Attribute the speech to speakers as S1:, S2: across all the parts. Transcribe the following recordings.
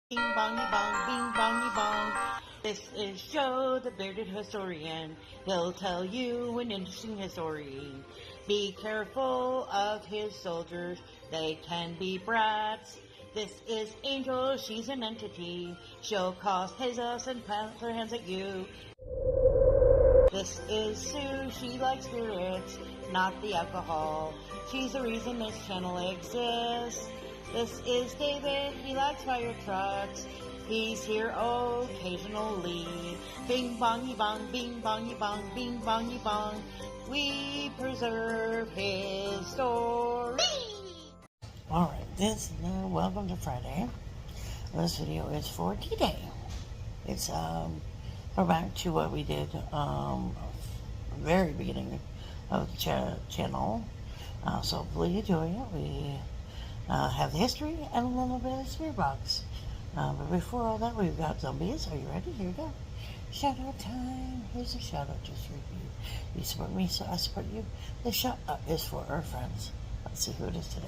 S1: Bing bongy bong, bing bongy bong. This is Joe, the bearded historian. He'll tell you an interesting story. Be careful of his soldiers, they can be brats. This is Angel, she's an entity. She'll cause chaos and plant her hands at you. This is Sue, she likes spirits, not the alcohol. She's the reason this channel exists. This is David, he likes fire trucks. He's here occasionally. Bing bongy bong, bing bongy bong, bing bongy bong. We preserve his story. Alright, welcome to Friday. This video is for D-Day. It's go back to what we did very beginning of the channel. So hopefully you enjoy it. We have the history and a little bit of the spirit box. But before all that, we've got zombies. Are you ready? Here we go. Shout out time. Here's a shout out just for you. You support me, so I support you. The shout out is for our friends. Let's see who it is today.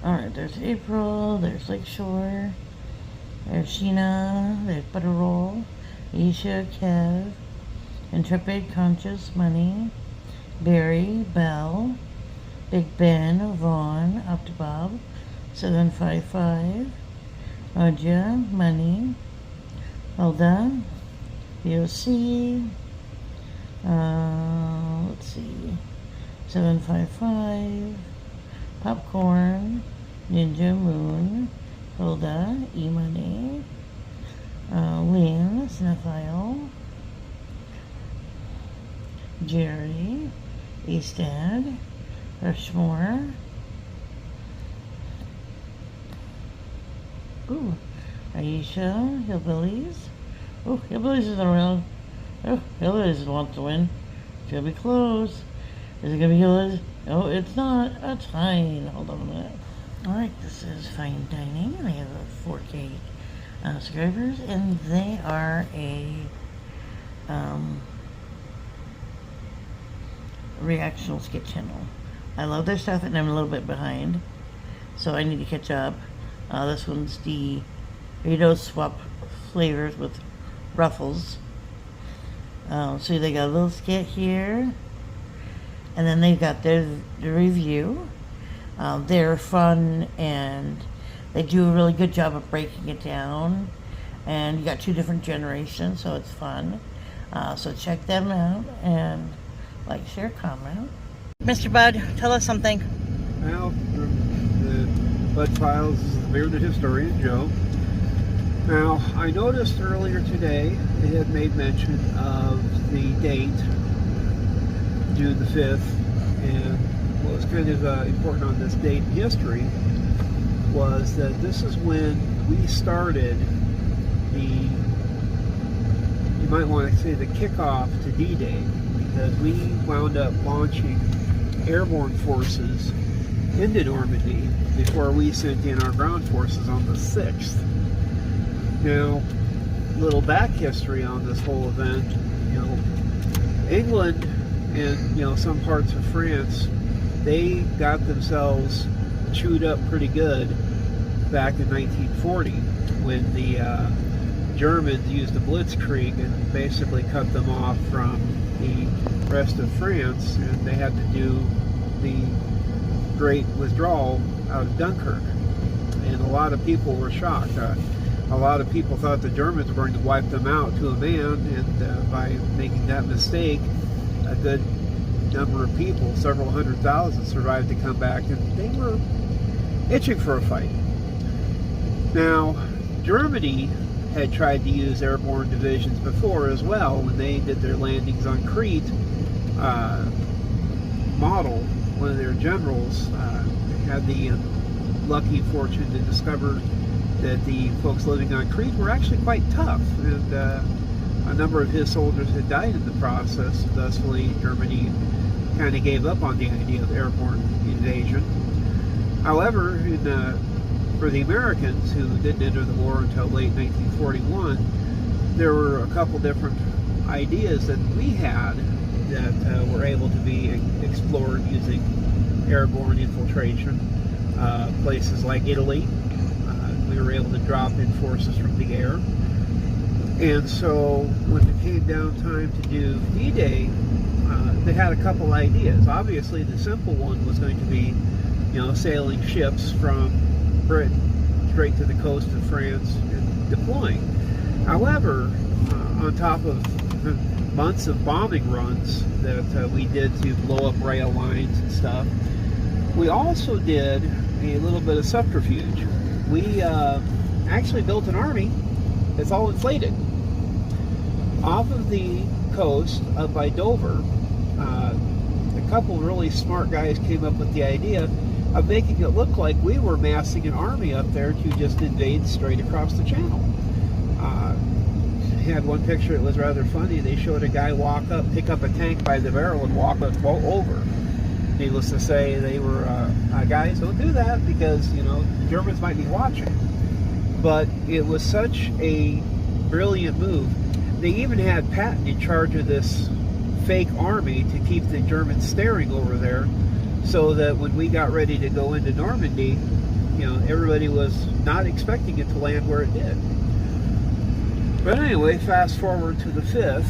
S1: Alright, there's April, there's Lakeshore, there's Sheena, there's Butterroll, Isha, Kev, Intrepid, Conscious, Money, Barry, Belle, Big Ben, Vaughn, Optibob, 755, Roja, Money, Hulda, VOC, let's see, 755, Popcorn, Ninja Moon, Hilda, E-Money, Lynn, Snuffile, Jerry, Eastad, Rushmore, ooh, Aisha, Hillbillies, oh, Hillbillies isn't around, oh, Hillbillies wants to win, it's gonna be close, is it gonna be Hillbillies? Oh, it's not, that's fine, hold on a minute. Alright, this is Fine Dining, they have a 4K subscribers, and they are a reactional skit channel. I love their stuff and I'm a little bit behind, so I need to catch up. This one's the Doritos swap flavors with Ruffles. So they got a little skit here, and then they've got the review. They're fun and they do a really good job of breaking it down, and you got two different generations, so it's fun. So check them out and like, share, comment. Mr. Bud, tell us something.
S2: Well, the Bud Files is the bearded historian, Joe. Now, I noticed earlier today they had made mention of the date, June the 5th, and what was kind of important on this date in history was that this is when we started you might want to say the kickoff to D-Day, because we wound up launching airborne forces into Normandy before we sent in our ground forces on the 6th. Now, little back history on this whole event, England and, some parts of France, they got themselves chewed up pretty good back in 1940 when the Germans used the Blitzkrieg and basically cut them off from the rest of France, and they had to do the Great Withdrawal out of Dunkirk. And a lot of people were shocked. A lot of people thought the Germans were going to wipe them out to a man, and by making that mistake, a good number of people, several 100,000, survived to come back, and they were itching for a fight. Now, Germany had tried to use airborne divisions before as well when they did their landings on Crete. Model, one of their generals, had the lucky fortune to discover that the folks living on Crete were actually quite tough, and a number of his soldiers had died in the process. Thusly, Germany kind of gave up on the idea of airborne invasion. However, for the Americans, who didn't enter the war until late 1941, there were a couple different ideas that we had that were able to be explored using airborne infiltration. Places like Italy, we were able to drop in forces from the air. And so when it came down time to do D-Day, they had a couple ideas. Obviously, the simple one was going to be, sailing ships from Britain straight to the coast of France and deploying. However, on top of months of bombing runs that we did to blow up rail lines and stuff, we also did a little bit of subterfuge. We actually built an army that's all inflated. Off of the coast up by Dover, a couple really smart guys came up with the idea of making it look like we were massing an army up there to just invade straight across the channel. Had one picture that was rather funny. They showed a guy walk up, pick up a tank by the barrel and walk over. Needless to say, they were guys, don't do that because the Germans might be watching. But it was such a brilliant move. They even had Patton in charge of this fake army to keep the Germans staring over there, so that when we got ready to go into Normandy, everybody was not expecting it to land where it did. But anyway, fast forward to the 5th,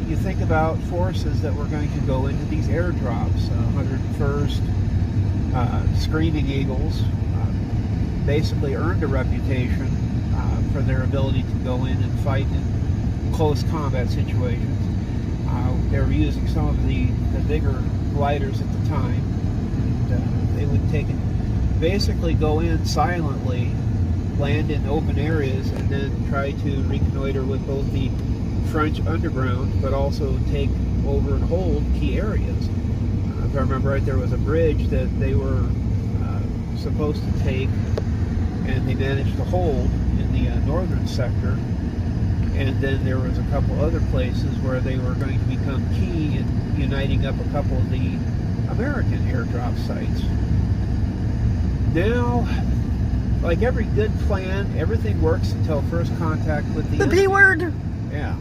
S2: you think about forces that were going to go into these airdrops. 101st, Screaming Eagles, basically earned a reputation for their ability to go in and fight in close combat situations. They were using some of the bigger gliders at the time. And, they would basically go in silently, land in open areas, and then try to reconnoiter with both the French underground, but also take over and hold key areas. If I remember right, there was a bridge that they were supposed to take, and they managed to hold in the northern sector. And then there was a couple other places where they were going to become key in uniting up a couple of the American airdrop sites. Now, like every good plan, everything works until first contact with the
S1: B word.
S2: Yeah.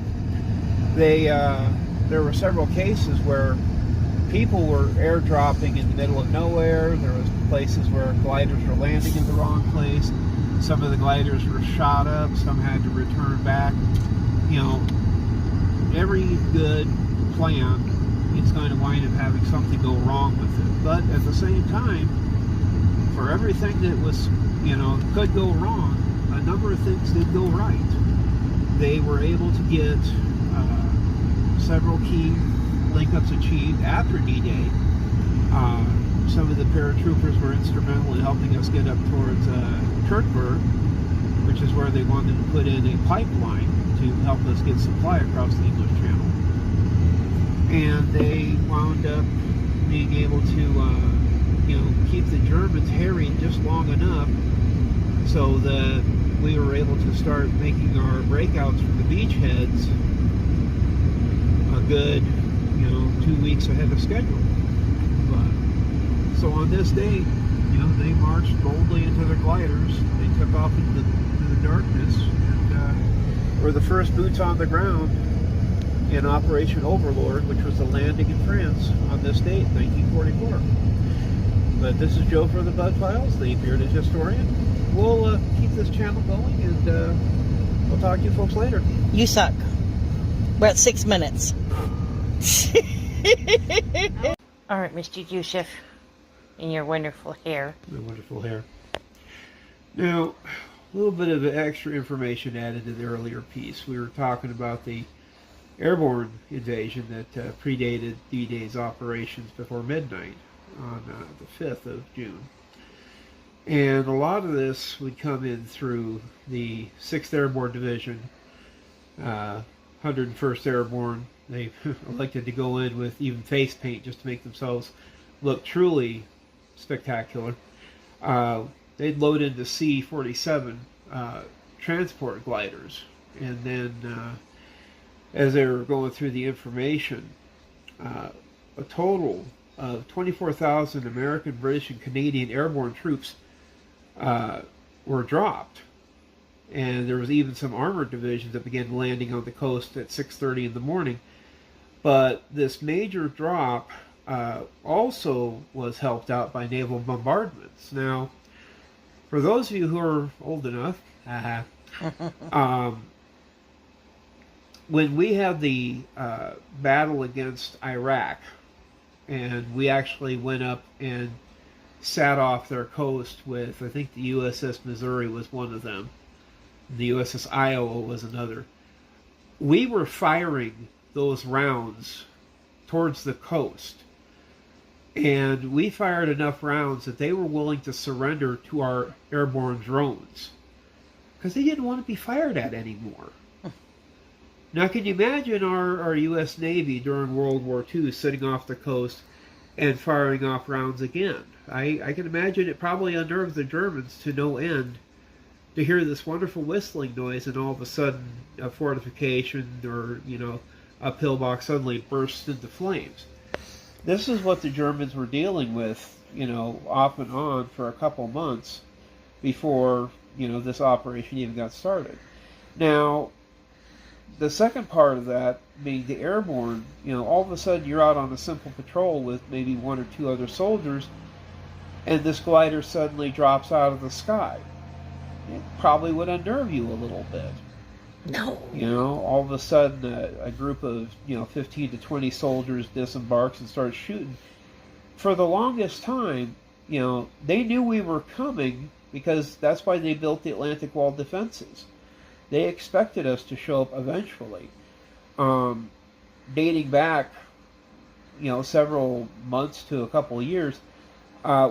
S2: There were several cases where people were airdropping in the middle of nowhere. There was places where gliders were landing in the wrong place. Some of the gliders were shot up. Some had to return back. Every good plan is going to wind up having something go wrong with it. But at the same time, for everything that was, could go wrong, a number of things did go right. They were able to get several key link-ups achieved after D-Day. Some of the paratroopers were instrumental in helping us get up towards Kirkburg, which is where they wanted to put in a pipeline to help us get supply across the English Channel. And they wound up being able to, keep the Germans harried just long enough so that we were able to start making our breakouts from the beachheads a good, 2 weeks ahead of schedule. But, so on this date, they marched boldly into their gliders. They took off into the darkness and were the first boots on the ground in Operation Overlord, which was the landing in France on this date, 1944. But this is Joe for the Bud Files, the bearded historian. We'll keep this channel going, and we'll talk to you folks later.
S1: You suck. We're at 6 minutes. All right, Mr. Yusuf, in your wonderful hair.
S2: My wonderful hair. Now, a little bit of extra information added to the earlier piece. We were talking about the airborne invasion that predated D-Day's operations before midnight on the 5th of June. And a lot of this would come in through the 6th Airborne Division, 101st Airborne. They elected to go in with even face paint just to make themselves look truly spectacular. They'd load into C-47 transport gliders, and then as they were going through the information, a total of 24,000 American, British, and Canadian airborne troops were dropped. And there was even some armored divisions that began landing on the coast at 6:30 in the morning. But this major drop also was helped out by naval bombardments. Now, for those of you who are old enough, when we had the battle against Iraq, and we actually went up and sat off their coast with, I think the USS Missouri was one of them, the USS Iowa was another. We were firing those rounds towards the coast, and we fired enough rounds that they were willing to surrender to our airborne drones because they didn't want to be fired at anymore. Now, can you imagine our U.S. Navy during World War II sitting off the coast and firing off rounds again? I can imagine it probably unnerved the Germans to no end to hear this wonderful whistling noise, and all of a sudden a fortification or, a pillbox suddenly bursts into flames. This is what the Germans were dealing with, off and on for a couple months before, this operation even got started. Now, the second part of that being the airborne, all of a sudden you're out on a simple patrol with maybe one or two other soldiers, and this glider suddenly drops out of the sky. It probably would unnerve you a little bit.
S1: No.
S2: All of a sudden a group of, 15 to 20 soldiers disembarks and starts shooting. For the longest time, they knew we were coming because that's why they built the Atlantic Wall defenses. They expected us to show up eventually. Dating back, several months to a couple of years,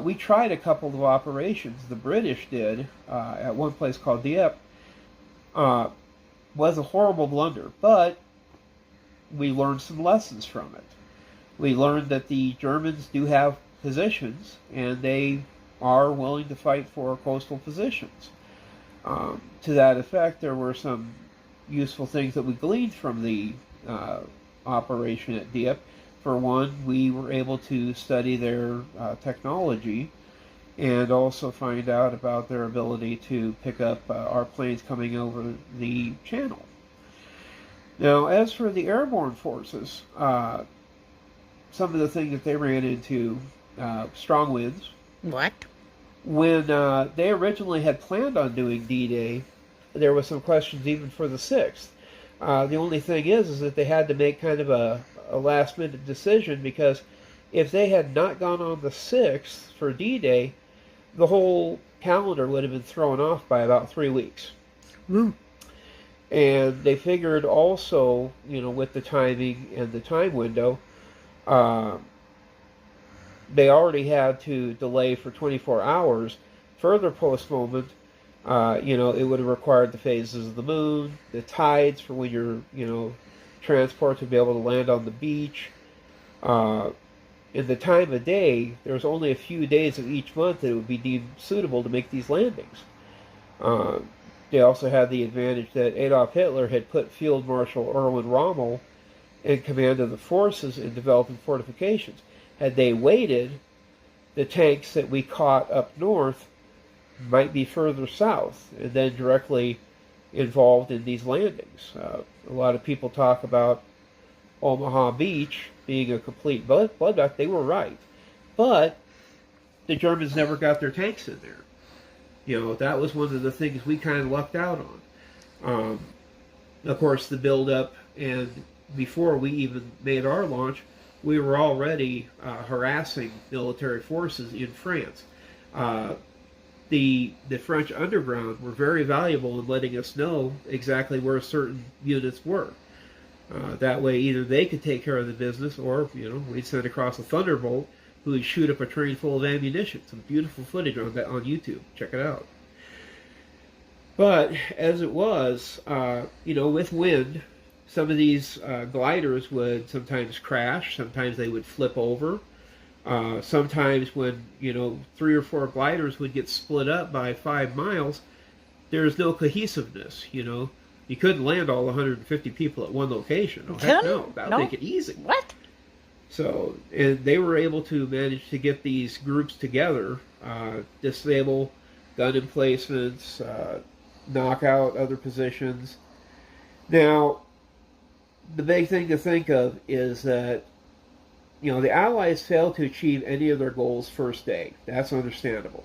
S2: we tried a couple of operations. The British did at one place called Dieppe. Was a horrible blunder, but we learned some lessons from it. We learned that the Germans do have positions, and they are willing to fight for coastal positions. To that effect, there were some useful things that we gleaned from the operation at Dieppe. For one, we were able to study their technology and also find out about their ability to pick up our planes coming over the channel. Now, as for the airborne forces, some of the things that they ran into, strong winds.
S1: What?
S2: When they originally had planned on doing D-Day, there was some questions even for the 6th. The only thing is that they had to make kind of a last-minute decision, because if they had not gone on the 6th for D-Day, the whole calendar would have been thrown off by about 3 weeks.
S1: Mm.
S2: And they figured also, with the timing and the time window, they already had to delay for 24 hours. Further postponement, it would have required the phases of the moon, the tides for when your, transport to be able to land on the beach. In the time of day, there's only a few days of each month that it would be deemed suitable to make these landings. They also had the advantage that Adolf Hitler had put Field Marshal Erwin Rommel in command of the forces in developing fortifications. Had they waited, the tanks that we caught up north might be further south and then directly involved in these landings. A lot of people talk about Omaha Beach being a complete bloodbath. They were right. But the Germans never got their tanks in there. That was one of the things we kind of lucked out on. Of course, the build-up, and before we even made our launch, we were already harassing military forces in France. The French underground were very valuable in letting us know exactly where certain units were. That way, either they could take care of the business, or we'd send across a Thunderbolt who would shoot up a train full of ammunition. Some beautiful footage on that on YouTube. Check it out. But as it was, with wind, some of these gliders would sometimes crash. Sometimes they would flip over. Sometimes when 3 or 4 gliders would get split up by 5 miles, there's no cohesiveness. You couldn't land all 150 people at one location. Oh, heck no. That would make it easy.
S1: What?
S2: So, and they were able to manage to get these groups together, disable gun emplacements, knock out other positions. Now, the big thing to think of is that the Allies failed to achieve any of their goals first day. That's understandable.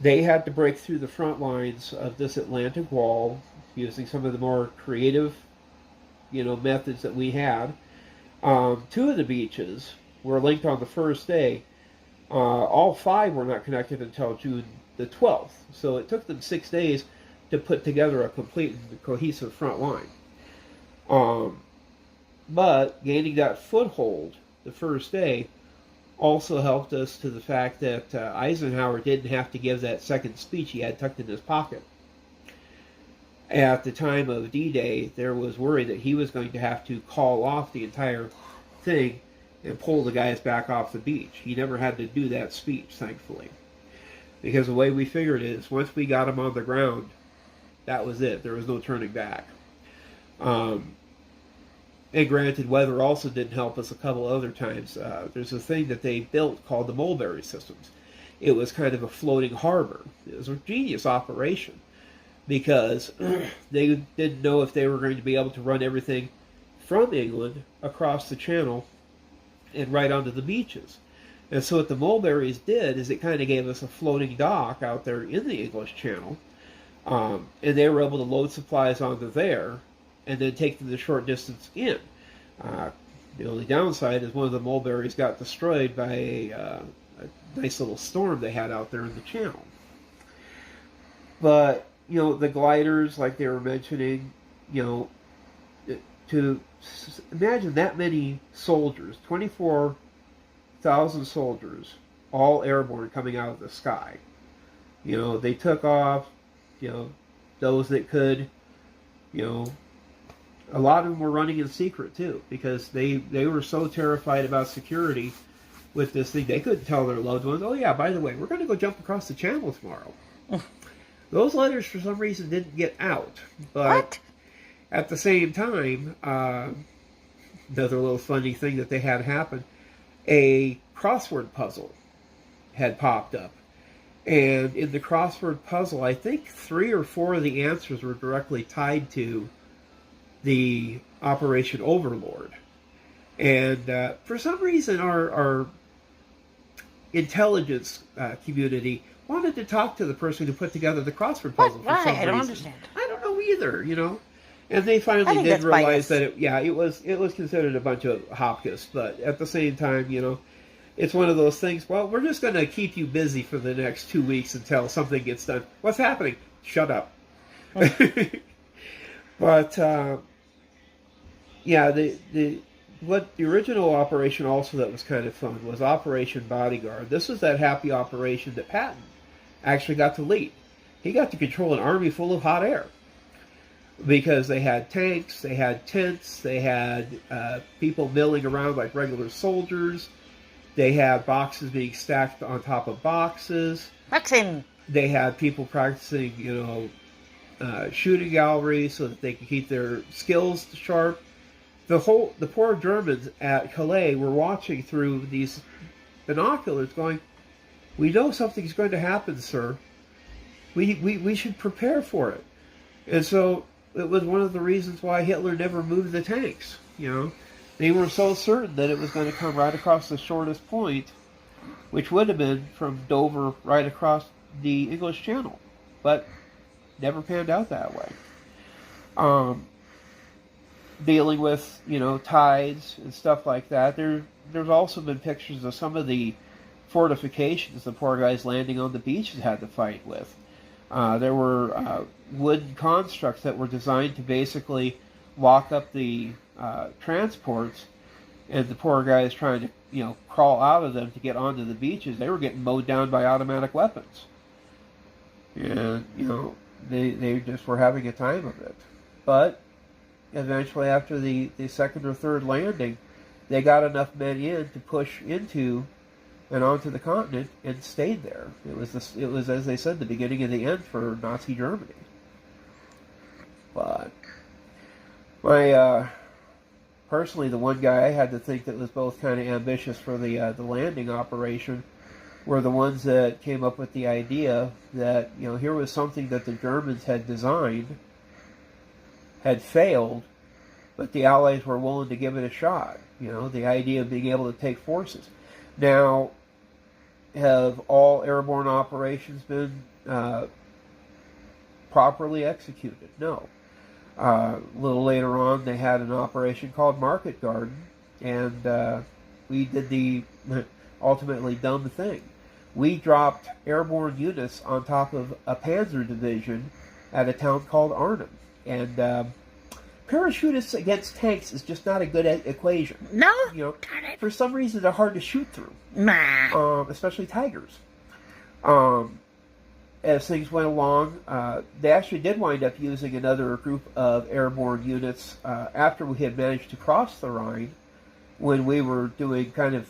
S2: They had to break through the front lines of this Atlantic Wall using some of the more creative, methods that we had. Two of the beaches were linked on the first day. All five were not connected until June the 12th. So it took them 6 days to put together a complete and cohesive front line. But gaining that foothold the first day also helped us to the fact that Eisenhower didn't have to give that second speech he had tucked in his pocket. At the time of D-Day, there was worry that he was going to have to call off the entire thing and pull the guys back off the beach. He never had to do that speech, thankfully. Because the way we figured it is, once we got him on the ground, that was it. There was no turning back. And granted, weather also didn't help us a couple other times. There's a thing that they built called the Mulberry Systems. It was kind of a floating harbor. It was a genius operation because they didn't know if they were going to be able to run everything from England across the channel and right onto the beaches. And so what the Mulberries did is it kind of gave us a floating dock out there in the English Channel. And they were able to load supplies onto there and then take them the short distance in. The only downside is one of the Mulberries got destroyed by a nice little storm they had out there in the channel. But, the gliders, like they were mentioning, to imagine that many soldiers, 24,000 soldiers, all airborne coming out of the sky. They took off, those that could, a lot of them were running in secret too, because they were so terrified about security with this thing. They couldn't tell their loved ones, oh yeah, by the way, we're going to go jump across the channel tomorrow. Those letters for some reason didn't get out. But
S1: what?
S2: At the same time, another little funny thing that they had happen, a crossword puzzle had popped up. And in the crossword puzzle, I think 3 or 4 of the answers were directly tied to the Operation Overlord. And for some reason, our intelligence community wanted to talk to the person who put together the crossword puzzle.
S1: What?
S2: For some
S1: Why? I don't
S2: reason.
S1: understand.
S2: I don't know either, And they finally did realize that it was considered a bunch of hopkis, but at the same time, it's one of those things, well, we're just going to keep you busy for the next 2 weeks until something gets done. What's happening? Shut up. But, what the original operation also that was kind of fun was Operation Bodyguard. This was that happy operation that Patton actually got to lead. He got to control an army full of hot air. Because they had tanks, they had tents, they had people milling around like regular soldiers. They had boxes being stacked on top of boxes.
S1: Maxim.
S2: They had people practicing, shooting galleries so that they could keep their skills sharp. The poor Germans at Calais were watching through these binoculars going, we know something's going to happen, sir. We should prepare for it. And so it was one of the reasons why Hitler never moved the tanks, They were so certain that it was going to come right across the shortest point, which would have been from Dover right across the English Channel. But never panned out that way. Dealing with, tides and stuff like that. There's also been pictures of some of the fortifications the poor guys landing on the beaches had to fight with. There were wooden constructs that were designed to basically lock up the transports, and the poor guys trying to, crawl out of them to get onto the beaches, they were getting mowed down by automatic weapons. And, they just were having a time of it. But eventually, after the second or third landing, they got enough men in to push into and onto the continent and stayed there. It was, as they said, the beginning and the end for Nazi Germany. But personally, the one guy I had to think that was both kind of ambitious for the landing operation were the ones that came up with the idea that, here was something that the Germans had designed, had failed, but the Allies were willing to give it a shot. You know, the idea of being able to take forces. Now, have all airborne operations been properly executed? No. A little later on, they had an operation called Market Garden, and we did the ultimately dumb thing. We dropped airborne units on top of a panzer division at a town called Arnhem. And parachutists against tanks is just not a good equation.
S1: No?
S2: You know, for some reason they're hard to shoot through.
S1: Nah.
S2: Especially Tigers. As things went along, they actually did wind up using another group of airborne units after we had managed to cross the Rhine, when we were doing kind of,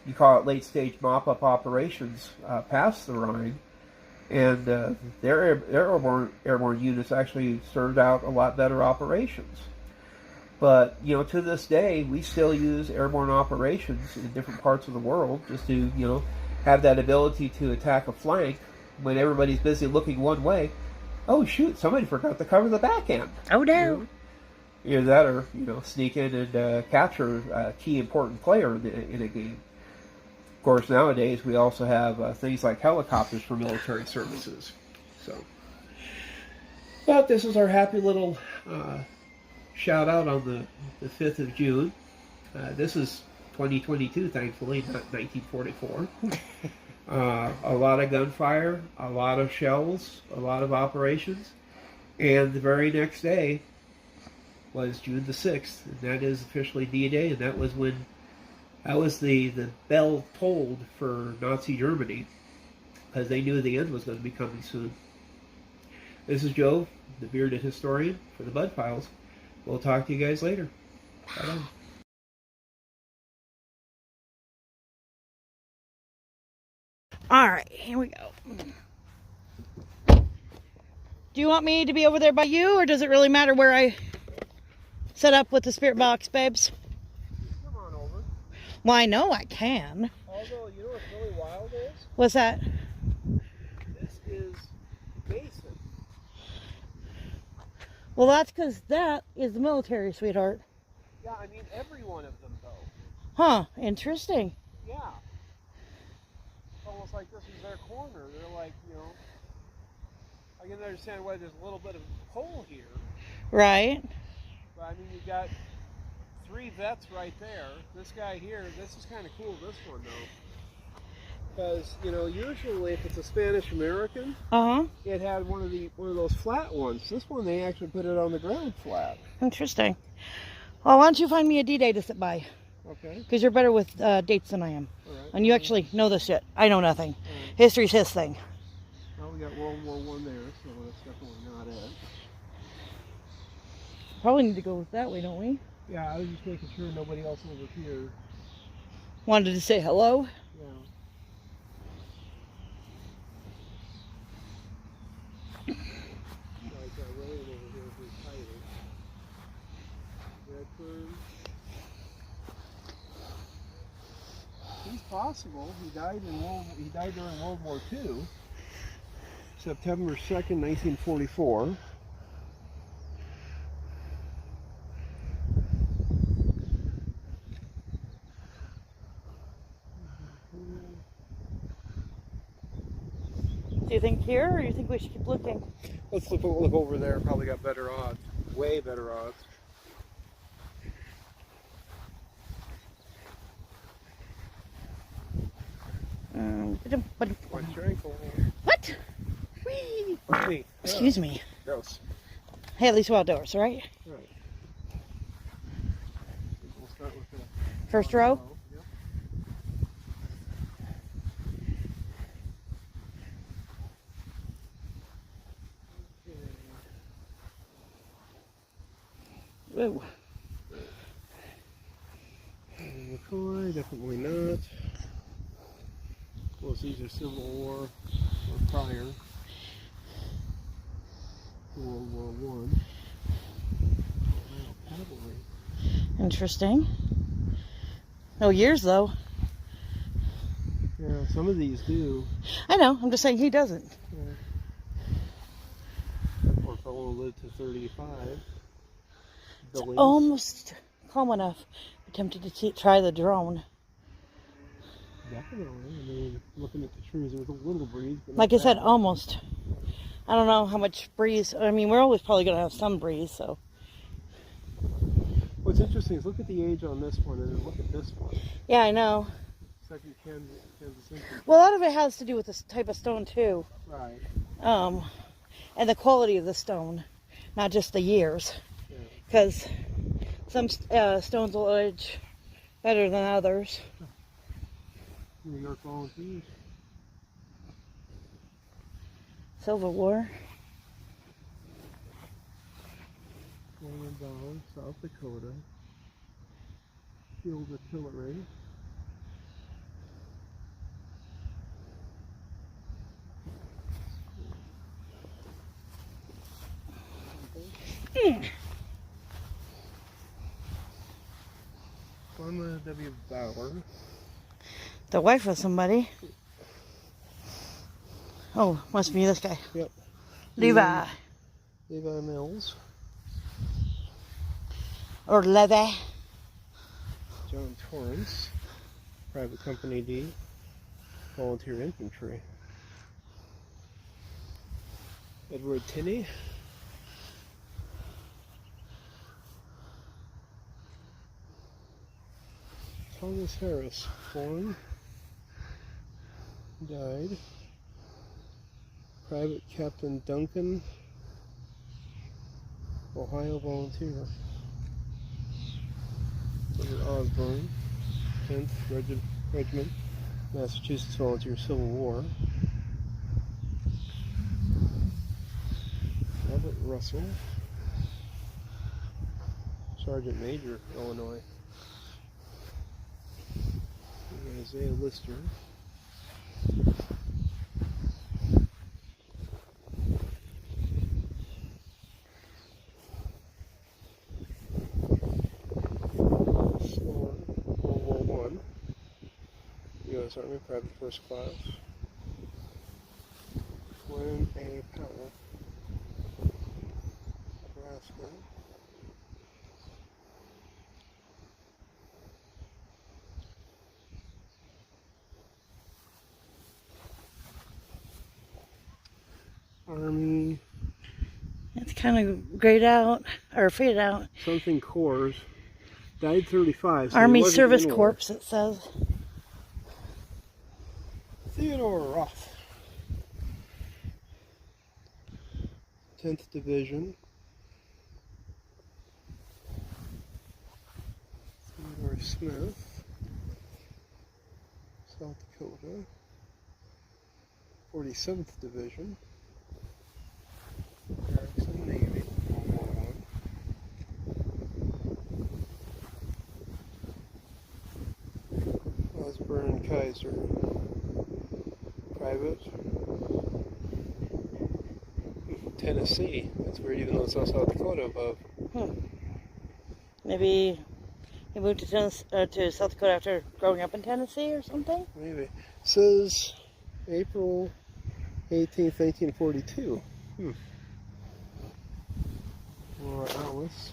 S2: you call it late-stage mop-up operations past the Rhine. And their airborne units actually served out a lot better operations. But, you know, to this day, we still use airborne operations in different parts of the world just to, you know, have that ability to attack a flank when everybody's busy looking one way. Oh, shoot, somebody forgot to cover the back end.
S1: Oh, no.
S2: You know? Either that or, you know, sneak in and capture a key important player in a game. Of course, nowadays we also have things like helicopters for military services. So, but this is our happy little shout out on the 5th of June. This is 2022, thankfully, not 1944. A lot of gunfire, a lot of shells, a lot of operations, and the very next day was June the 6th, and that is officially D-Day, and that was when the bell tolled for Nazi Germany, because they knew the end was going to be coming soon. This is Joe, the bearded historian for the Bud Files. We'll talk to you guys later. Bye-bye.
S1: All right, here we go. Do you want me to be over there by you, or does it really matter where I set up with the spirit box, babes?
S2: Come on over.
S1: Well, I know I can.
S2: Although, you know what's really wild is?
S1: What's that?
S2: This is Mason.
S1: Well, that's because that is the military, sweetheart.
S2: Yeah, I mean every one of them, though.
S1: Huh, interesting.
S2: Yeah. It's almost like this is their corner. They're like, you know, I can understand why there's a little bit of a hole here.
S1: Right.
S2: But I mean, you got 3 vets right there. This guy here, this is kind of cool, this one, though. Because, you know, usually if it's a Spanish American, it had one of those flat ones. This one, they actually put it on the ground flat.
S1: Interesting. Well, why don't you find me a D-Day to sit by?
S2: Okay.
S1: Because you're better with dates than I am.
S2: All right.
S1: And you actually know this shit. I know nothing.
S2: Right.
S1: History's his thing.
S2: Well, we got World War I there, so that's definitely not it.
S1: Probably need to go that way, don't we?
S2: Yeah, I was just making sure nobody else over here.
S1: Wanted to say hello?
S2: Yeah. Like William over here is retired. Redfern. He's possible. He died during World War II. September 2nd, 1944.
S1: Do you think here, or do you think we should keep looking?
S2: Let's look over there. Probably got better odds. Way better odds. What's your ankle?
S1: What? Whee!
S2: Wait,
S1: Excuse me.
S2: Gross.
S1: Hey, at least we're outdoors, right?
S2: Right. We'll start with the
S1: First row?
S2: Yep.
S1: Whoa.
S2: McCoy, definitely not. Well, these are Civil War or prior to World War One. Wow, cavalry.
S1: Interesting. No years, though.
S2: Yeah, some of these do.
S1: I know. I'm just saying he doesn't.
S2: Yeah. That poor fellow lived to 35. buildings.
S1: Almost calm enough. Attempted to try the drone.
S2: Definitely. I mean, looking at the trees, there's a little breeze. But not
S1: Like I said,
S2: bad.
S1: almost. I don't know how much breeze. I mean, we're always probably going to have some breeze, so.
S2: What's interesting is look at the age on this one and then look at this one.
S1: Yeah, I know.
S2: Second Kansas infantry.
S1: Well, a lot of it has to do with this type of stone, too.
S2: Right.
S1: And the quality of the stone, not just the years.
S2: Yeah.
S1: Because some stones will age better than others.
S2: New York Volunteers.
S1: Civil War.
S2: Down, South Dakota. Field Artillery. Norma W. Bauer.
S1: The wife of somebody. Oh, must be this guy.
S2: Yep.
S1: Levi.
S2: Levi Mills.
S1: Or Levi.
S2: John Torrance. Private Company D. Volunteer Infantry. Edward Tinney. Thomas Harris, born, died. Private Captain Duncan, Ohio Volunteer. David Osborne, 10th Regiment, Massachusetts Volunteer Civil War. Robert Russell, Sergeant Major, Illinois. Isaiah Lister. World War I. U.S. Army Private First Class. William A. Powell. Nebraska. Army.
S1: It's kind of grayed out, or faded out.
S2: Something Corps. Died 35. So
S1: Army
S2: he wasn't
S1: Service
S2: in war.
S1: Corps, it says.
S2: Theodore Roth. 10th Division. Theodore Smith. South Dakota. 47th Division. Erickson Navy. World War I. Osborne Kaiser. Private. Tennessee. That's weird, even though it's not South Dakota above.
S1: Maybe he moved to South Dakota after growing up in Tennessee or something?
S2: Maybe. It says April 18th, 1942. Laura Alice.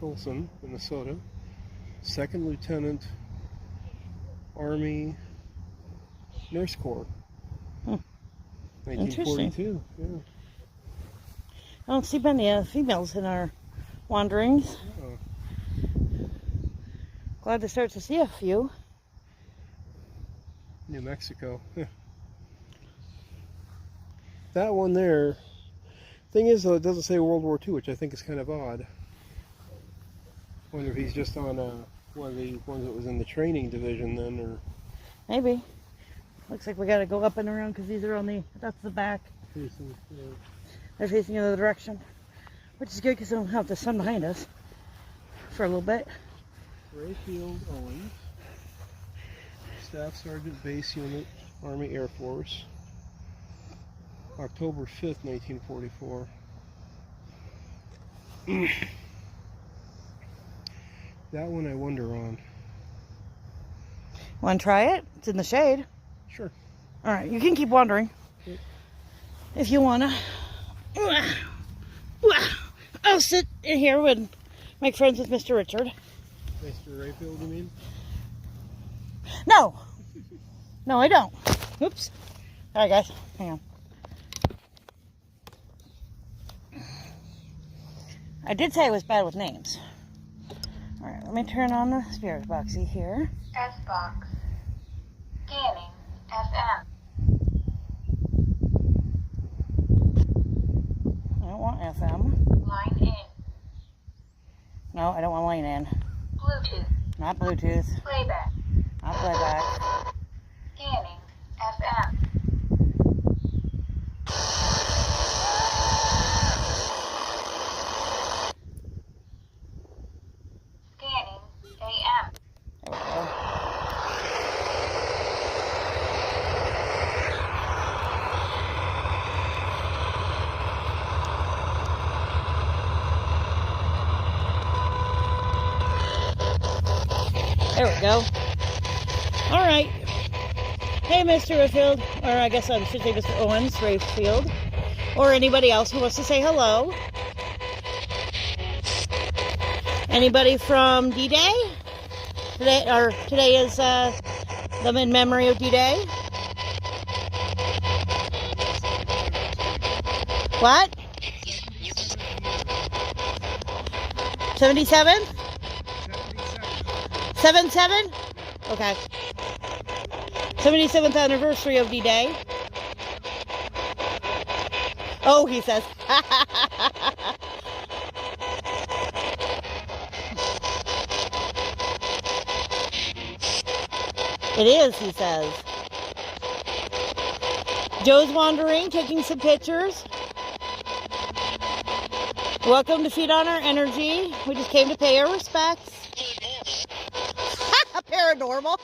S2: Tolson, Minnesota. 2nd Lieutenant, Army Nurse Corps. 1942. Yeah.
S1: I don't see many females in our wanderings.
S2: Oh.
S1: Glad to start to see a few.
S2: New Mexico. That one there. Thing is, though, it doesn't say World War II, which I think is kind of odd. Wonder if he's just on one of the ones that was in the training division then, or
S1: Maybe. Looks like we gotta go up and around because these are that's the back.
S2: facing.
S1: They're facing the other direction. Which is good because we don't have the sun behind us for a little bit.
S2: Rayfield Owens, Staff Sergeant Base Unit, Army Air Force, October 5th, 1944. That one I wonder on.
S1: Want to try it? It's in the shade.
S2: Sure.
S1: All right, you can keep wandering
S2: Yep.
S1: if you wanna. I'll sit in here and Make friends with Mr. Richard.
S2: Mr. Rayfield, you mean?
S1: No. No, I don't. Oops. All right, guys. Hang on. I did say I was bad with names. All right, let me turn on the spirit boxy here.
S3: S-Box. Scanning. FM.
S1: I don't want FM.
S3: Line in.
S1: No, I don't want line in.
S3: Bluetooth.
S1: Not Bluetooth.
S3: Playback.
S1: Not playback.
S3: Scanning. FM. Scanning. AM.
S1: There we go. There we go. All right. Hey, Mr. Rayfield, or I guess I should say Mr. Owens Rayfield, or anybody else who wants to say hello. Anybody from D-Day? Today is them in memory of D-Day. What? 77? 77? Okay. 77th anniversary of D-Day. Oh, he says. It is, he says. Joe's wandering, taking some pictures. Welcome to Feed on Our Energy. We just came to pay our respects. Paranormal.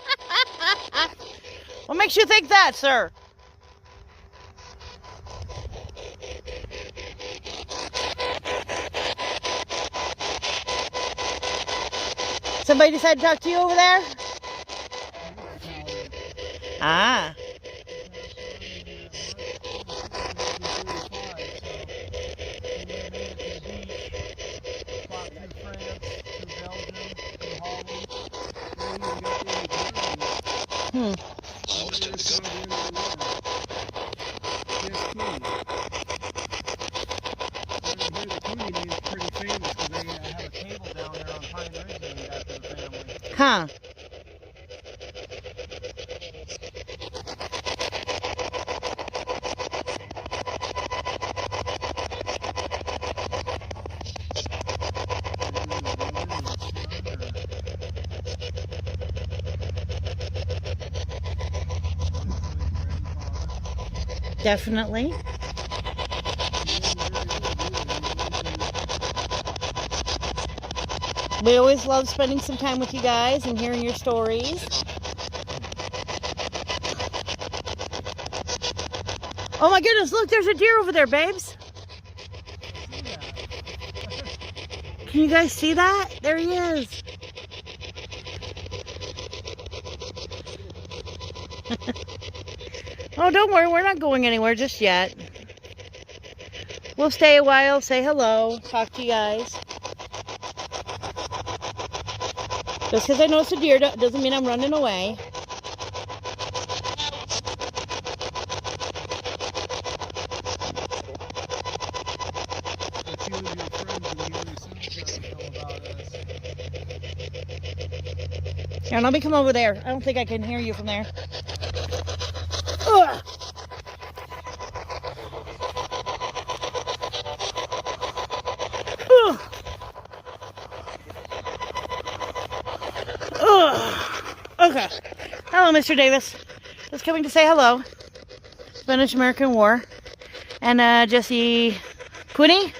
S1: What makes you think that, sir? Somebody decided to talk to you over there? Ah. Huh. Definitely. We always love spending some time with you guys and hearing your stories. Oh my goodness, look, there's a deer over there, babes. Can you guys see that? There he is. Oh, don't worry, we're not going anywhere just yet. We'll stay a while, say hello, talk to you guys. Just because I know it's a deer doesn't mean I'm running away. Here, let me come over there. I don't think I can hear you from there. Ugh. Ugh. Okay. Hello, Mr. Davis. Just coming to say hello. Spanish-American War. And Jesse Cooney.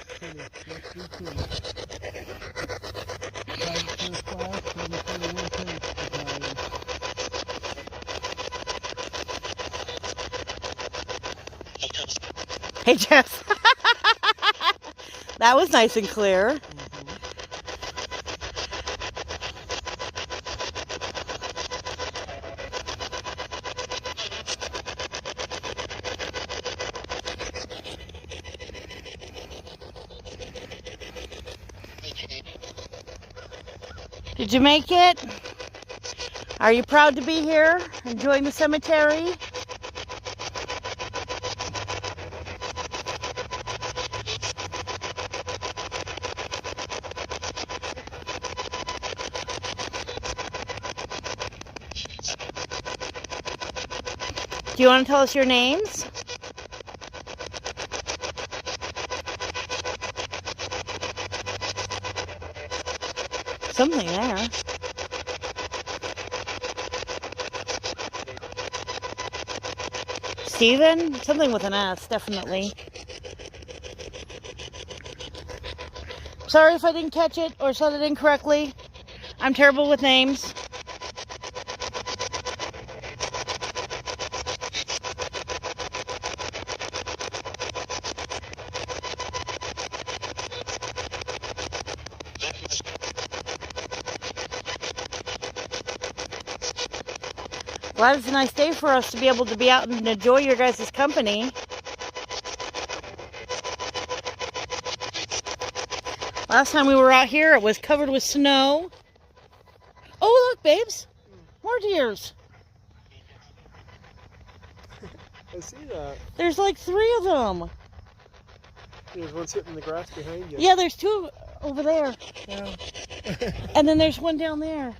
S1: Hey, Jess. That was nice and clear. Did you make it? Are you proud to be here, enjoying the cemetery? Do you want to tell us your names? Something there. Steven? Something with an S, definitely. Sorry if I didn't catch it or said it incorrectly. I'm terrible with names. Glad it's a nice day for us to be able to be out and enjoy your guys' company. Last time we were out here, it was covered with snow. Oh, look, babes. More deers.
S2: I see that.
S1: There's like 3 of them.
S2: There's one sitting in the grass behind you.
S1: Yeah, there's 2 over there.
S2: Yeah.
S1: And then there's one down there.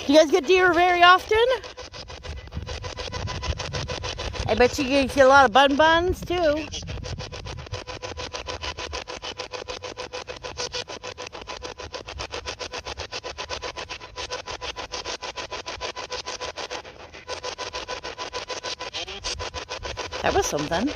S1: You guys get deer very often? I bet you get a lot of buns too. That was something.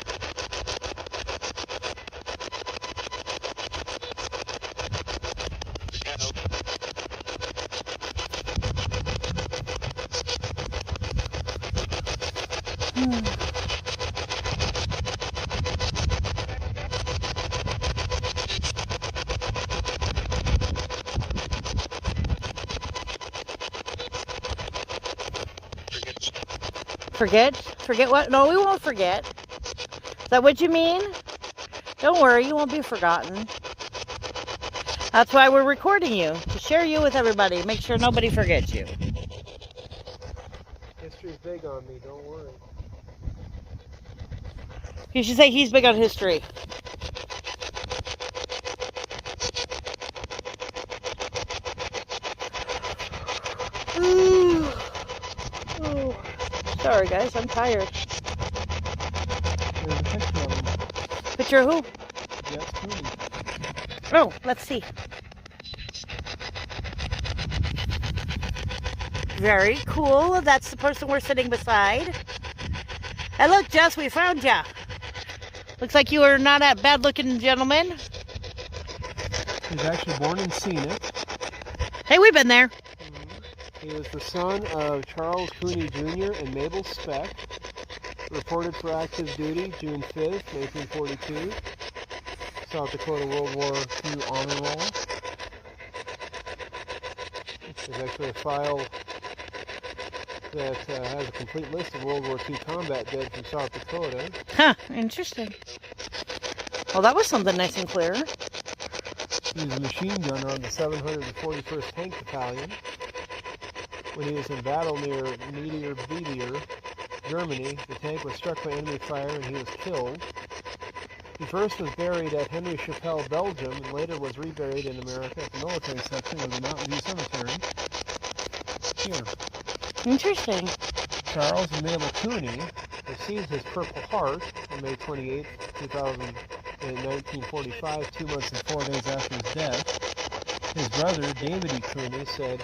S1: Forget? Forget what? No, we won't forget. Is that what you mean? Don't worry, you won't be forgotten. That's why we're recording you, to share you with everybody. Make sure nobody forgets you.
S2: History's big on me, don't worry.
S1: You should say he's big on history. Oh. Sorry guys, I'm tired.
S2: There's a picture of him.
S1: Picture of who?
S2: Jess Cooney.
S1: Oh, let's see. Very cool. That's the person we're sitting beside. Hey, look, Jess, we found ya. Looks like you are not a bad-looking gentleman.
S2: He was actually born in Scenic.
S1: Hey, we've been there.
S2: He was the son of Charles Cooney Jr. and Mabel Speck. Reported for active duty June 5th, 1942. South Dakota World War II Honor Roll. There's actually a file that has a complete list of World War II combat dead from South Dakota.
S1: Huh, interesting. Well, that was something nice and clear.
S2: He was a machine gunner on the 741st Tank Battalion. When he was in battle near Niederbieder, Germany, the tank was struck by enemy fire and he was killed. He first was buried at Henry Chapelle, Belgium, and later was reburied in America at the military section of the Mountain View Cemetery. Here.
S1: Interesting.
S2: Charles and Mabel Cooney received his Purple Heart on May 28, 1945, 2 months and 4 days after his death. His brother, David E. Cooney, said,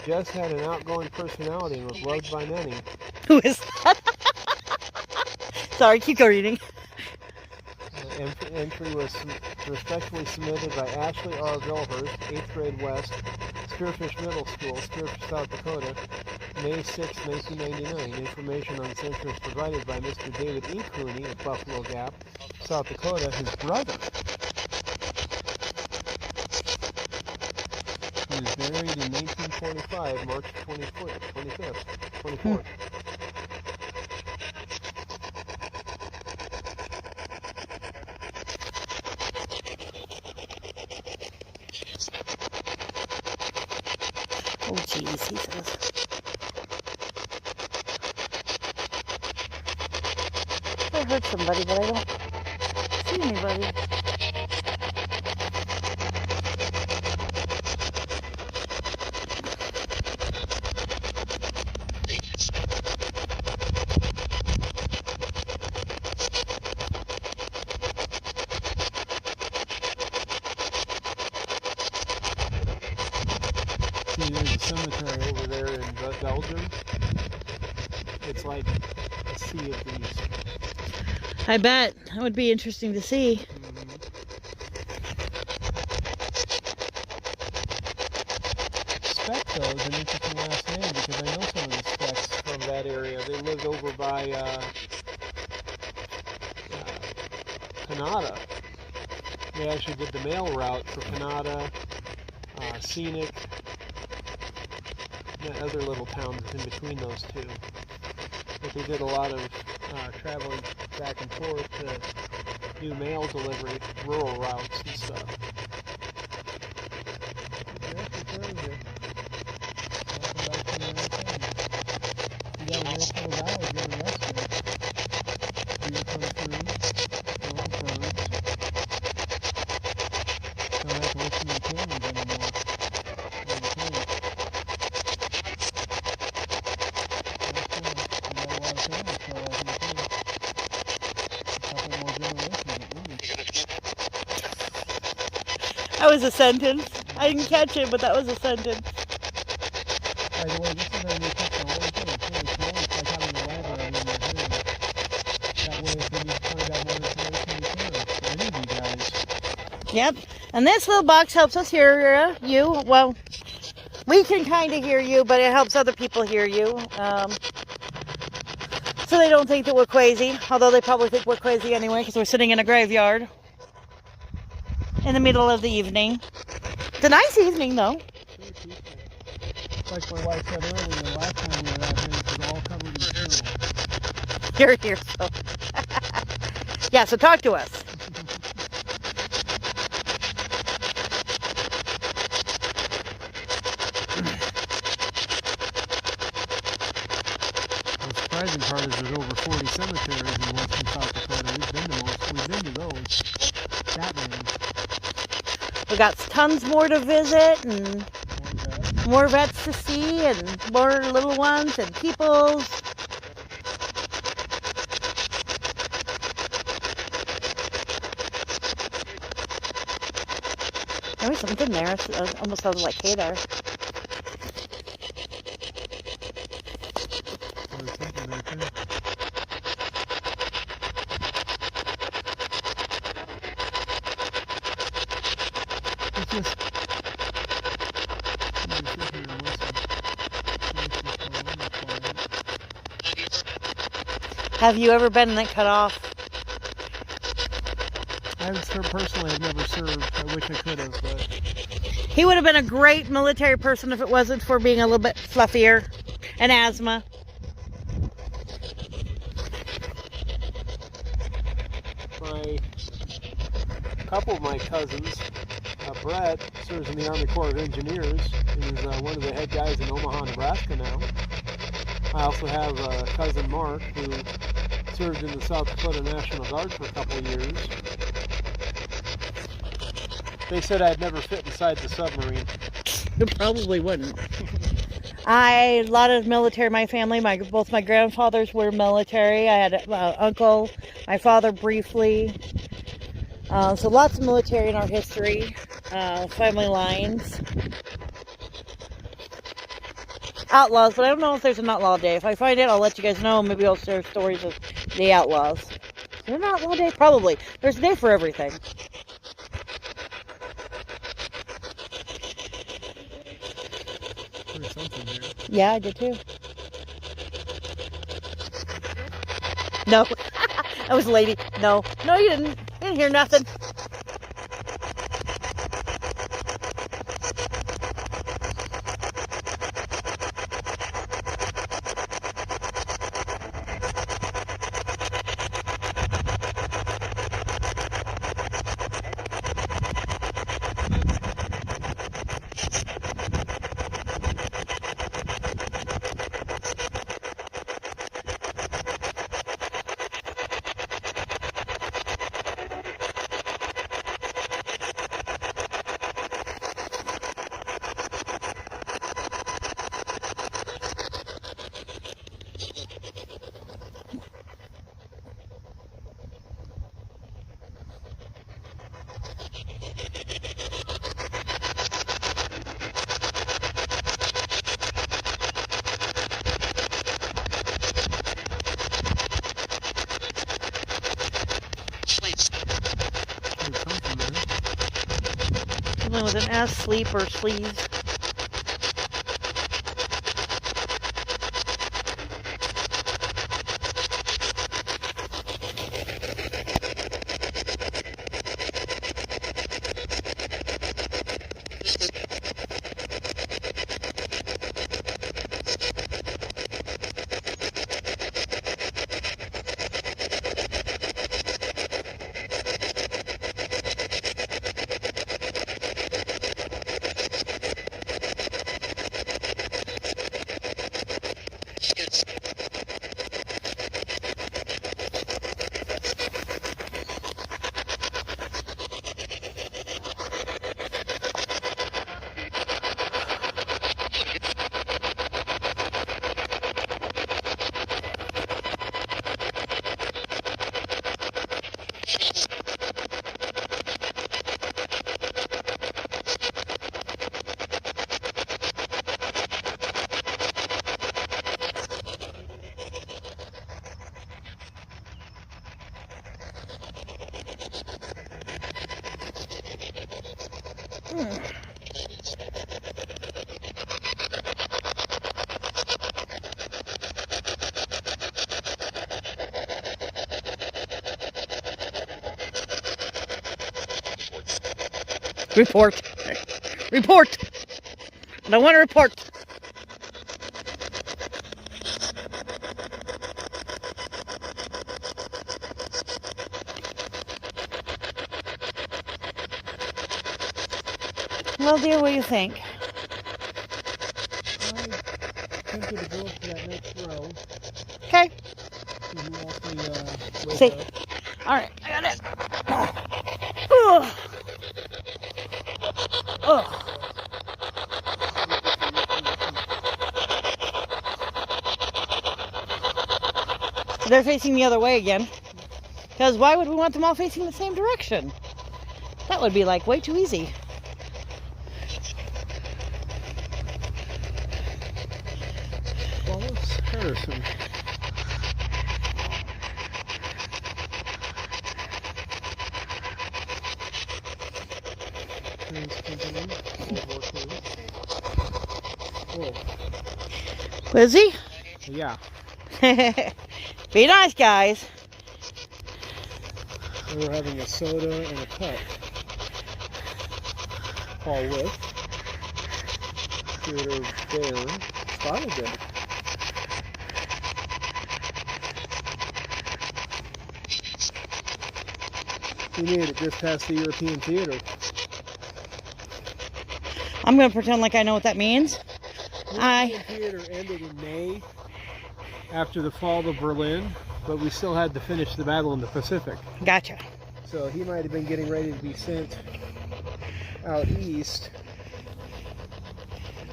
S2: Jess had an outgoing personality and was loved by many.
S1: Who is that? Sorry, keep going reading.
S2: Entry was respectfully submitted by Ashley R. Vilhurst, 8th grade West, Spearfish Middle School, Spearfish, South Dakota, May 6, 1999. Information on this entry is provided by Mr. David E. Cooney of Buffalo Gap, South Dakota, his brother. He was buried in 1945, March 24th.
S1: Oh, jeez, he says. I heard somebody, but I don't see anybody.
S2: See, there's a cemetery over there in Belgium. It's like a sea of these.
S1: I bet. That would be interesting to see.
S2: Speck, though, is an interesting last name because I know some of the Specks from that area. They lived over by Canada. They actually did the mail route for Canada, Scenic, and other little towns in between those two. But they did a lot of traveling back and forth to do mail delivery, rural routes and stuff.
S1: That was a sentence. I didn't catch it, but that was a sentence.
S2: By the way, this is our new technology. It's really cool. It's like having a library in your head. That way, if we need to find out more information, we can. For any of you guys.
S1: Yep. And this little box helps us hear you. Well, we can kind of hear you, but it helps other people hear you. So they don't think that we're crazy. Although they probably think we're crazy anyway, because we're sitting in a graveyard. In the middle of the evening. It's a nice evening, though.
S2: Like my wife said earlier, the last time we were out here, it was all covered in snow.
S1: You're here, so. Yeah, so talk to us.
S2: The surprising part is there's over 40 cemeteries in western South Dakota. We've been to those. That many.
S1: We got tons more to visit and more vets to see and more little ones and peoples. There was something there. It almost sounded like Hadar.
S2: There's something right there. It's just...
S1: Have you ever been in that cutoff?
S2: Personally, I've never served. I wish I could have, but...
S1: He would have been a great military person if it wasn't for being a little bit fluffier and asthma.
S2: A couple of my cousins, Brett, serves in the Army Corps of Engineers and is one of the head guys in Omaha, Nebraska now. I also have a cousin, Mark, who served in the South Dakota National Guard for a couple of years. They said I'd never fit inside the submarine.
S1: You probably wouldn't. A lot of military in my family. Both my grandfathers were military. I had an uncle, my father briefly. So lots of military in our history. Family lines. Outlaws, but I don't know if there's an outlaw day. If I find it, I'll let you guys know. Maybe I'll share stories of the outlaws. Is there an outlaw day? Probably. There's a day for everything.
S2: There's something here.
S1: Yeah, I did too. No. That was a lady. No. No, you didn't. You didn't hear nothing. something with an S, sleep or sleeves. Report. Report. I don't want to report. Well, dear, what do you think?
S2: I'm tempted to go up to that next row.
S1: Okay.
S2: And walk the way
S1: See.
S2: up.
S1: All right, I got it. Ugh. Ugh. They're facing the other way again. Because why would we want them all facing the same direction? That would be like way too easy.
S2: Wallace Harrison.
S1: Lizzie?
S2: Yeah.
S1: Be nice, guys.
S2: They were having a soda and a cup. Paul Witt. Theater there. Style good. He made it just past the European Theater.
S1: I'm going to pretend like I know what that means.
S2: The European Theater ended in May after the fall of Berlin, but we still had to finish the battle in the Pacific.
S1: Gotcha.
S2: So he might have been getting ready to be sent out east,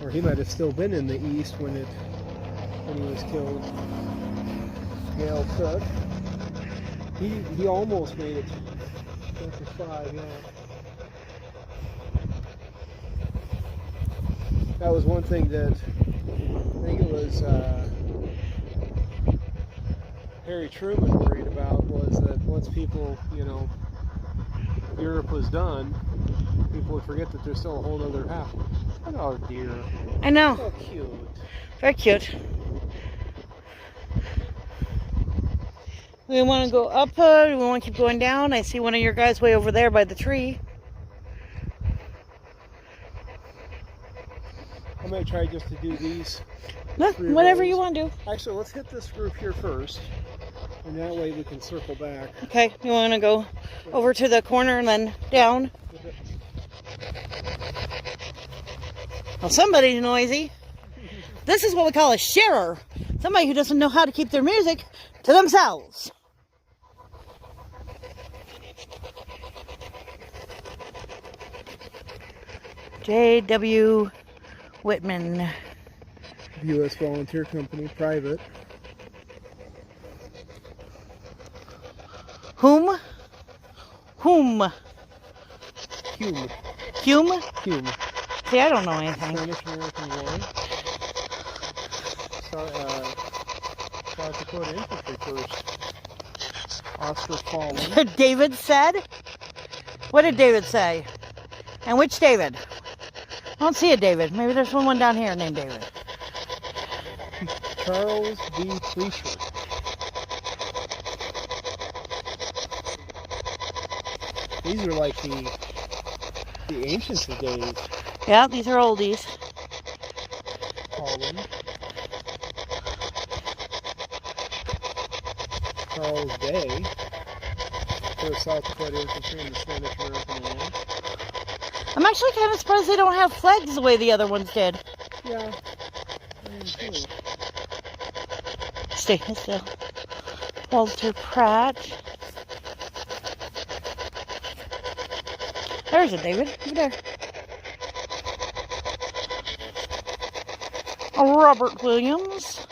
S2: or he might have still been in the east when he was killed. Gail Cook. He almost made it. Chapter 5, yeah. That was one thing that I think it was Harry Truman worried about, was that once people, Europe was done, people would forget that there's still a whole other half. Oh dear.
S1: I know.
S2: So cute.
S1: Very cute. We want to go up, we want to keep going down. I see one of your guys way over there by the tree.
S2: I might try just to do these.
S1: Look, whatever you want to do.
S2: Actually, let's hit this group here first, and that way we can circle back.
S1: Okay, you want to go over to the corner and then down? Well, somebody's noisy. This is what we call a sharer. Somebody who doesn't know how to keep their music to themselves. J.W. Whitman.
S2: U.S. Volunteer Company, private.
S1: Whom? Hume.
S2: Hume.
S1: See, I don't know anything.
S2: Spanish-American War. South Dakota Infantry first. Oscar Fallen.
S1: David said? What did David say? And which David? I don't see a David. Maybe there's someone down here named David.
S2: Charles B. Fleischer. These are like the ancients of days.
S1: Yeah, these are oldies.
S2: Holland. Charles Day. For South Dakota Infantry in the Spanish American War.
S1: I'm actually kind of surprised they don't have flags the way the other ones did.
S2: Yeah. I am too.
S1: Stay still. Walter Pratt. There's a David. Over there. Robert Williams.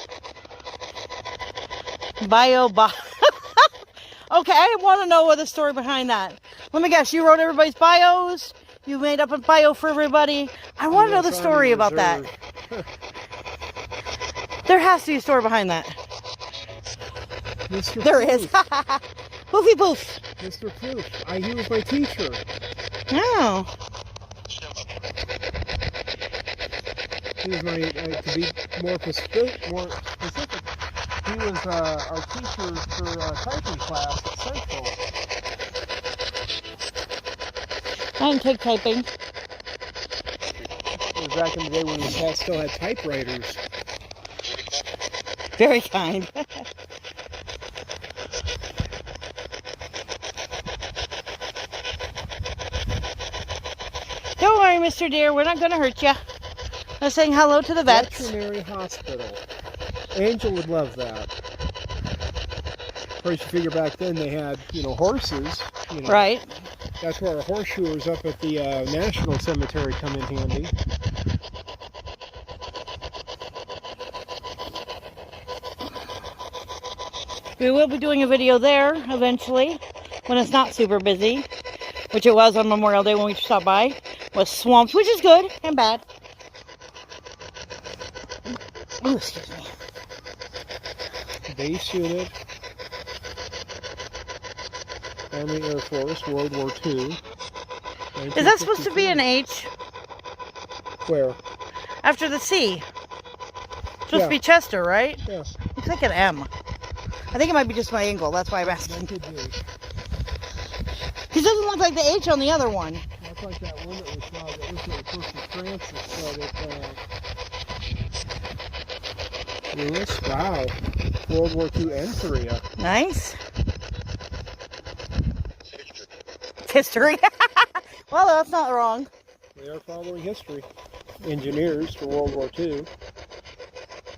S1: Okay, I want to know the story behind that. Let me guess, you wrote everybody's bios? You made up a bio for everybody? I want to know the story about that. There has to be a story behind that.
S2: Mr.
S1: There is. Poofy poof.
S2: Mr. Poof. He was my teacher.
S1: Oh.
S2: He was my, to be more specific, he was our teacher for typing class at Central.
S1: I didn't take typing.
S2: It was back in the day when we still had typewriters.
S1: Very kind. Don't worry, Mr. Deer. We're not going to hurt you. I'm saying hello to the vets.
S2: Veterinary hospital. Angel would love that. Of course, you figure back then they had, horses.
S1: Right.
S2: That's where our horseshoers up at the National Cemetery come in handy.
S1: We will be doing a video there eventually when it's not super busy, which it was on Memorial Day when we stopped by, was swamped, which is good and bad. Oh, excuse me.
S2: Base unit, Army Air Force, World War II.
S1: Is that supposed to be an H?
S2: Where?
S1: After the C. It's supposed to be Chester, right?
S2: Yeah.
S1: Looks like an M. I think it might be just my angle. That's why I'm asking.
S2: Could be.
S1: Because it doesn't look like the H on the other one.
S2: That's like that one that we saw that was the first of Francis. Lewis, wow. World War II and Korea.
S1: Nice. History. Well, that's not wrong.
S2: They are following history. Engineers for World War II.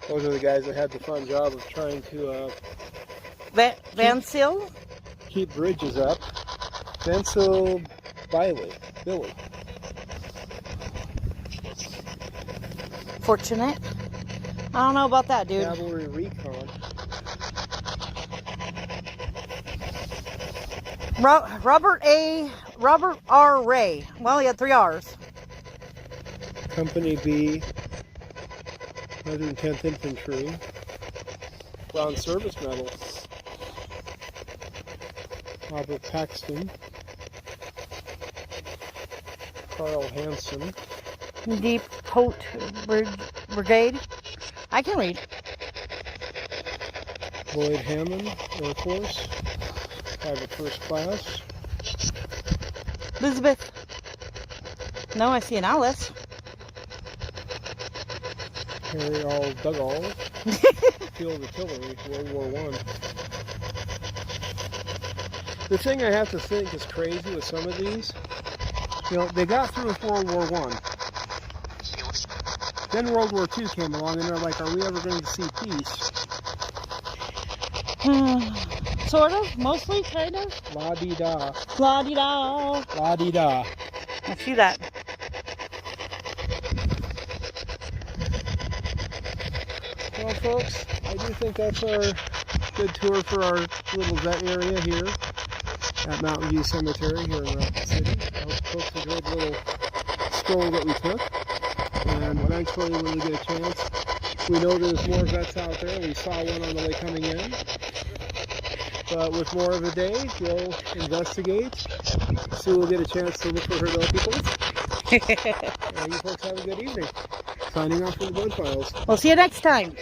S2: Those are the guys that had the fun job of trying to
S1: Van Seal?
S2: keep bridges up. Vancil Billy.
S1: Fortunate. I don't know about that, dude.
S2: Cavalry Recon.
S1: Robert R. Ray. Well, he had 3 R's.
S2: Company B, 110th Infantry. Bronze Service Medal. Robert Paxton. Carl Hansen.
S1: Deep Coat Brigade. I can read.
S2: Lloyd Hammond, Air Force. Private First Class.
S1: Elizabeth. No, I see an Alice.
S2: Harry All Dugall. Field Artillery, World War I. The thing I have to think is crazy with some of these, they got through with World War I. Then World War II came along and they're like, are we ever going to see peace?
S1: Sort of, mostly, kind of.
S2: La-di-da.
S1: La-di-da.
S2: La-di-da.
S1: I see that.
S2: Well, folks, I do think that's our good tour for our little vet area here at Mountain View Cemetery here in Rapid City. I hope folks enjoyed the little stroll that we took. And eventually, when we get a chance, we know there's more vets out there. We saw one on the way coming in. But with more of a day, we'll investigate. Sue will get a chance to look for her little people. You folks have a good evening. Signing off from the Blood Files.
S1: We'll see you next time.